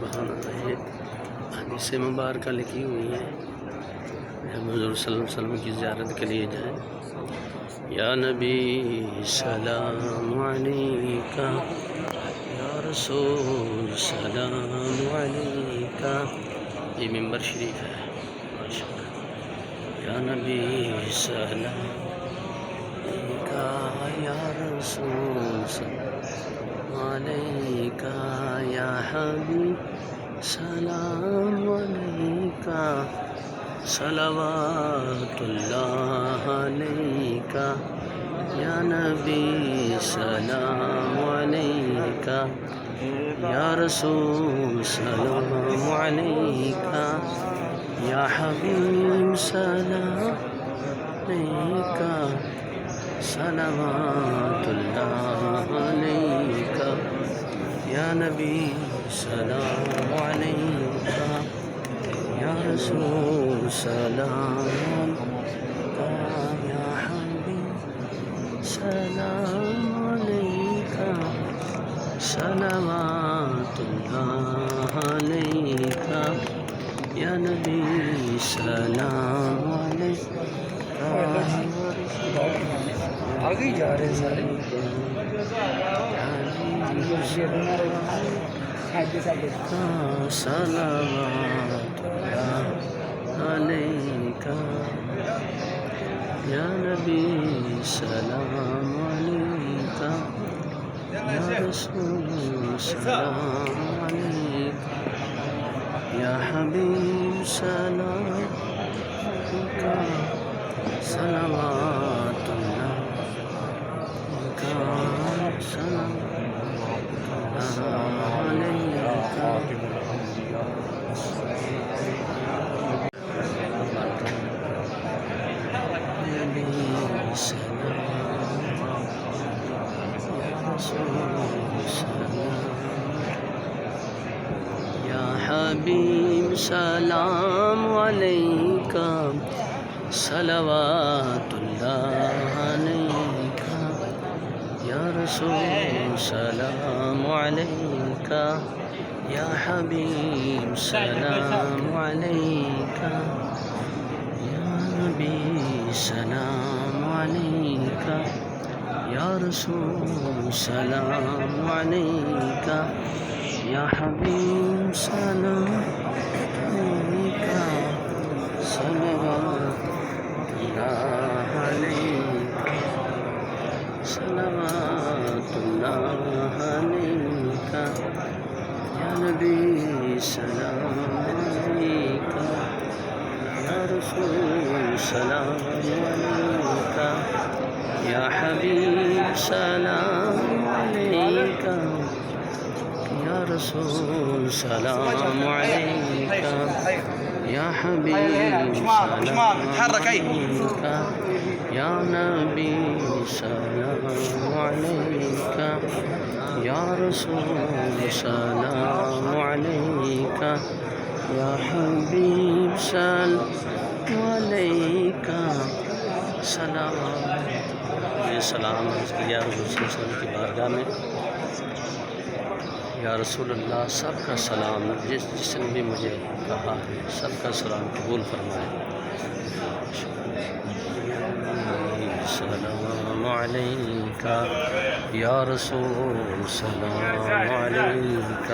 سبحان اللہ. یہ حدیث مبارکہ لکھی ہوئی ہے ہم حضور صلی اللہ علیہ وسلم کی زیارت کے لیے جائیں. یا نبی سلام علیکہ، یا رسول سلام علیکہ. یہ ممبر شریف ہے ماشاءاللہ. یا نبی سلام علیکہ، یا رسول سلام علیکہ، یا حبیب سلام علیکہ، صلوات اللہ علیکہ. یا نبی سلام علیکہ، یا رسول سلام علیکہ، یا حبیب سلام علیکہ، صلوات اللہ علیکہ. یا نبی سلام علیکہ، یا رسول سلام علیکہ، یا حبیب سلام علیکہ، صلوات اللہ علیکہ. یا نبی سلام علیکہ. آگے جا رہے ہیں سارے صلوات اللہ علیکہ. یا نبی سلام علیکہ، یا رسول سلام علیکہ، یا حبیب سلام علیکہ، صلوات اللہ علیکہ، صلوات اللہ علیکہ. یا حبیب سلام علیکہ، صلوات اللہ علیکہ، یا رسول سلام علیکہ، یا حبیب سلام علیکہ، یا نبی سلام علیکہ، یا رسول سلام علیکہ، یا حبیب سلام علیکہ، صلوات اللہ علیکہ، صلوات اللہ علیکہ. یا نبی سلام علیکہ، یا رسول سلام علیکہ، یا حبیب سلام علیکہ، یا رسول سلام علیکہ، یا حبیب سلام علیکہ، یا نبی سلام علیکہ، یا رسول سلام علیکہ، یا حبیب سلام علیکہ. سلام. یہ سلام عرض کیا حضور صلی اللہ علیہ وسلم کی بارگاہ میں. یا رسول اللہ، سب کا سلام جس نے بھی مجھے کہا ہے سب کا سلام قبول فرمائے. سلام علیکہ، یا رسول سلام علیکہ.